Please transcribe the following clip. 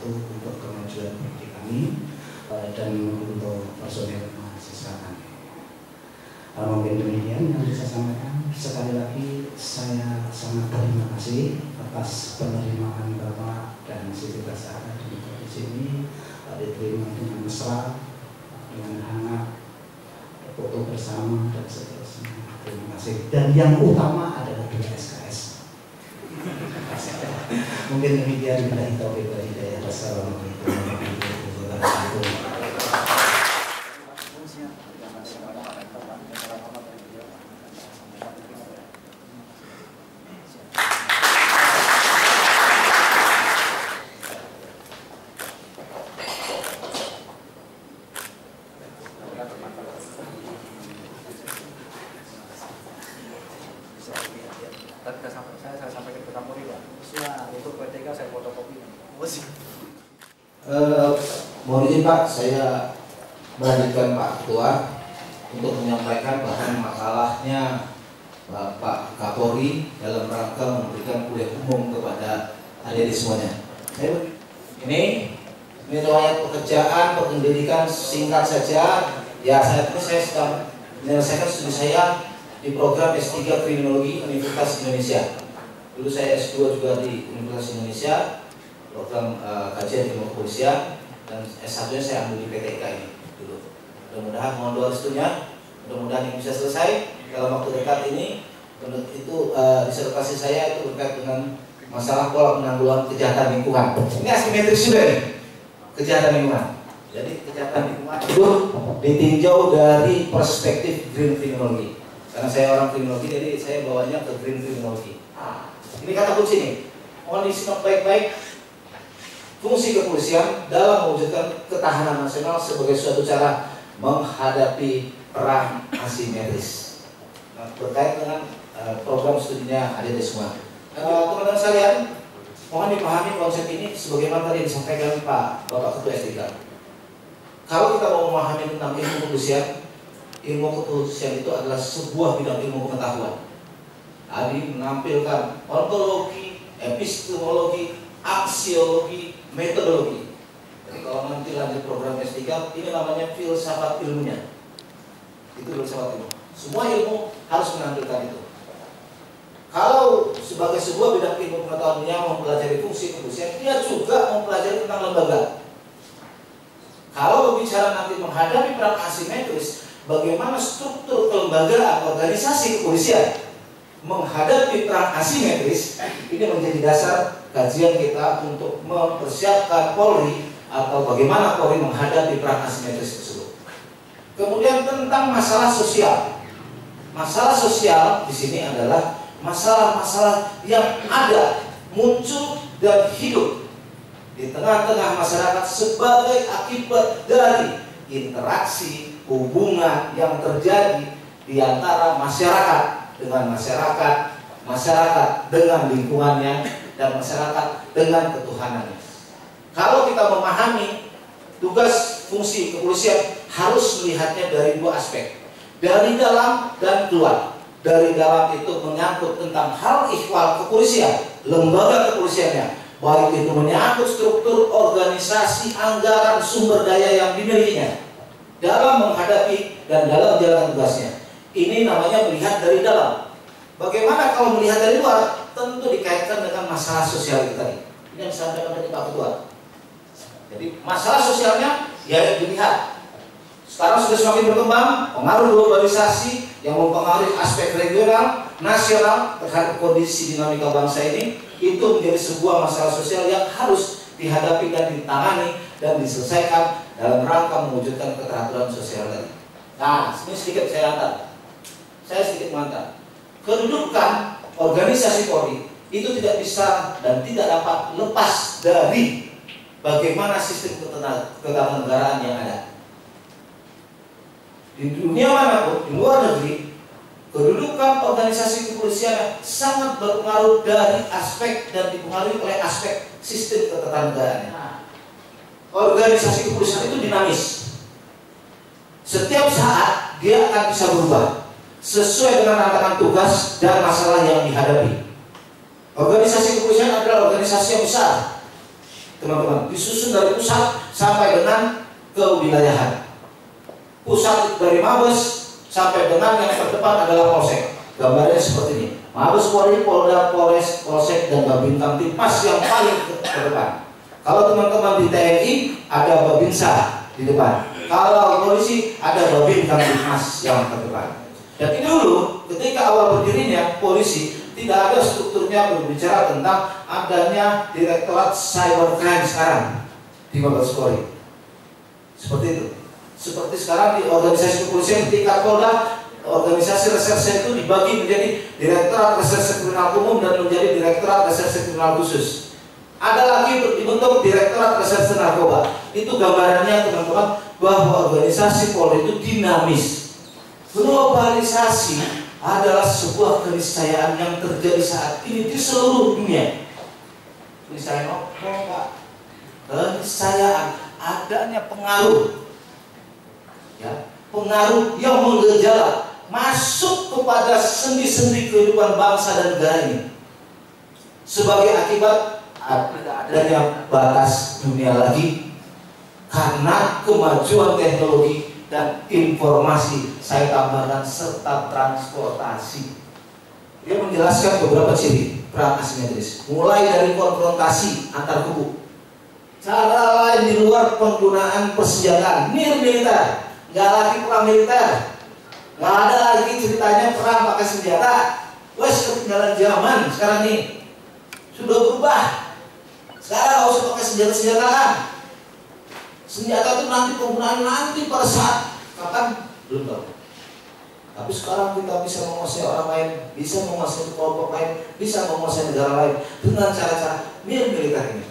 untuk kemajuan prodi kami dan untuk personel mahasiswa kami. Mungkin demikian yang bisa saya sampaikan. Sekali lagi saya sangat terima kasih atas penerimaan Bapak dan Siti Tasara di sini, diterima dengan mesra, dengan hangat, foto bersama dan seterusnya. Terima kasih. Dan yang utama adalah dua SKS. Mungkin demikian. Bila taufiq wal hidayah. Wassalamualaikum warahmatullahi wabarakatuh. Saya sampaikan ke Kapolri, Pak. Itu PTK saya fotokopi. Mohon izin Pak, saya melanjutkan Pak Ketua untuk menyampaikan bahan makalahnya Pak Kapolri dalam rangka memberikan kuliah umum kepada adik-adik semuanya. Ini riwayat pekerjaan pendidikan singkat saja. Ya, saat ini saya sedang menyelesaikan studi saya di program S3 Kriminologi Universitas Indonesia. Dulu saya S2 juga di Universitas Indonesia, program kajian ilmu kepolisian, dan S1-nya saya ambil di PTK ini dulu. Mudah-mudahan mohon doa restunya, mudah-mudahan ini bisa selesai dalam waktu dekat ini. Itu disertasi saya itu berkait dengan masalah pola penanggulangan kejahatan lingkungan. Ini asimetris juga nih, kejahatan lingkungan. Jadi kejahatan lingkungan itu ditinjau dari perspektif green criminology. Karena saya orang kriminologi, jadi saya bawanya ke green criminology. Ini kata kunci nih, mohon disimak baik-baik. Fungsi kepolisian dalam mewujudkan ketahanan nasional sebagai suatu cara menghadapi perang asimetris. Nah, berkait dengan program studinya adik-adik semua. Teman-teman sekalian, mohon dipahami konsep ini sebagaimana tadi disampaikan Pak Bapak Ketua S3. Kalau kita mau memahami tentang ilmu kepolisian itu adalah sebuah bidang ilmu pengetahuan. Tadi menampilkan ontologi, epistemologi, aksiologi, metodologi. Jadi kalau nanti lanjut program S3, ini namanya filsafat ilmunya. Itu filsafat ilmu. Semua ilmu harus menampilkan itu. Kalau sebagai sebuah bidang ilmu pengetahuan yang mempelajari fungsi kepolisian, dia juga mempelajari tentang lembaga. Kalau berbicara nanti menghadapi perang asimetris, bagaimana struktur kelembagaan organisasi kepolisian menghadapi perang asimetris, ini menjadi dasar kajian kita untuk mempersiapkan Polri atau bagaimana Polri menghadapi perang asimetris tersebut. Kemudian tentang masalah sosial. Masalah sosial di sini adalah masalah-masalah yang ada, muncul dan hidup di tengah-tengah masyarakat sebagai akibat dari interaksi hubungan yang terjadi di antara masyarakat dengan masyarakat, masyarakat dengan lingkungannya, dan masyarakat dengan ketuhanannya. Kalau kita memahami tugas fungsi kepolisian, harus melihatnya dari dua aspek, dari dalam dan keluar. Dari dalam itu menyangkut tentang hal ihwal kepolisian, lembaga kepolisiannya, baik itu menyangkut struktur organisasi, anggaran, sumber daya yang dimilikinya dalam menghadapi dan dalam menjalankan tugasnya. Ini namanya melihat dari dalam. Bagaimana kalau melihat dari luar? Tentu dikaitkan dengan masalah sosial itu tadi. Ini yang disampaikan tadi Pak Ketua. Jadi masalah sosialnya ya dilihat. Sekarang sudah semakin berkembang, pengaruh globalisasi yang mempengaruhi aspek regional, nasional terhadap kondisi dinamika bangsa ini, itu menjadi sebuah masalah sosial yang harus dihadapi dan ditangani dan diselesaikan dalam rangka mewujudkan keteraturan sosial tadi. Nah, ini sedikit saya antar. Saya sedikit mengantar. Kedudukan organisasi Polri itu tidak bisa dan tidak dapat lepas dari bagaimana sistem ketatanegaraan yang ada. Di dunia manapun, di luar negeri, kedudukan organisasi kepolisian sangat berpengaruh dari aspek dan dipengaruhi oleh aspek sistem ketatanegaraan. Organisasi kepolisian itu dinamis. Setiap saat dia akan bisa berubah sesuai dengan tantangan tugas dan masalah yang dihadapi. Organisasi kepolisian adalah organisasi yang besar. teman-teman, disusun dari pusat sampai dengan kewilayahan. Pusat dari Mabes sampai dengan yang terdepan adalah Polsek. Gambarnya seperti ini. Mabes Polri, Polda, Polres, Polsek, dan Babin Kamtipmas yang paling terdepan. Kalau teman-teman di TNI ada Babinsa di depan. Kalau polisi ada Babin Kamtipmas yang terdepan. Dan ini dulu ketika awal berdirinya polisi tidak ada strukturnya berbicara tentang adanya Direktorat Cybercrime sekarang di Mabes Polri. Seperti itu. Seperti sekarang di organisasi kepolisian di tingkat Polda, organisasi reserse itu dibagi menjadi Direktorat Reserse Kriminal Umum dan menjadi Direktorat Reserse Kriminal Khusus. Ada lagi dibentuk Direktorat Reserse Narkoba. Itu gambarannya teman-teman bahwa organisasi Polri itu dinamis. Globalisasi adalah sebuah keniscayaan yang terjadi saat ini di seluruh dunia. Keniscayaan apa, Pak? Keniscayaan adanya pengaruh, ya, pengaruh yang menggejala masuk kepada sendi-sendi kehidupan bangsa dan negara ini. Sebagai akibat adanya batas dunia lagi karena kemajuan teknologi dan informasi, saya tambahkan serta transportasi. Dia menjelaskan beberapa ciri perang asimetris, mulai dari konfrontasi antar kubu, cara lain di luar penggunaan persenjataan militer, nggak lagi perang militer, nggak ada lagi ceritanya perang pakai senjata. Wes ketinggalan zaman sekarang nih, sudah berubah. Sekarang nggak usah pakai senjata-senjataan. Senjata itu nanti penggunaan nanti pada saat kapan belum tahu. Tapi sekarang kita bisa menguasai orang lain, bisa menguasai kelompok lain, bisa menguasai negara lain dengan cara-cara militer ini.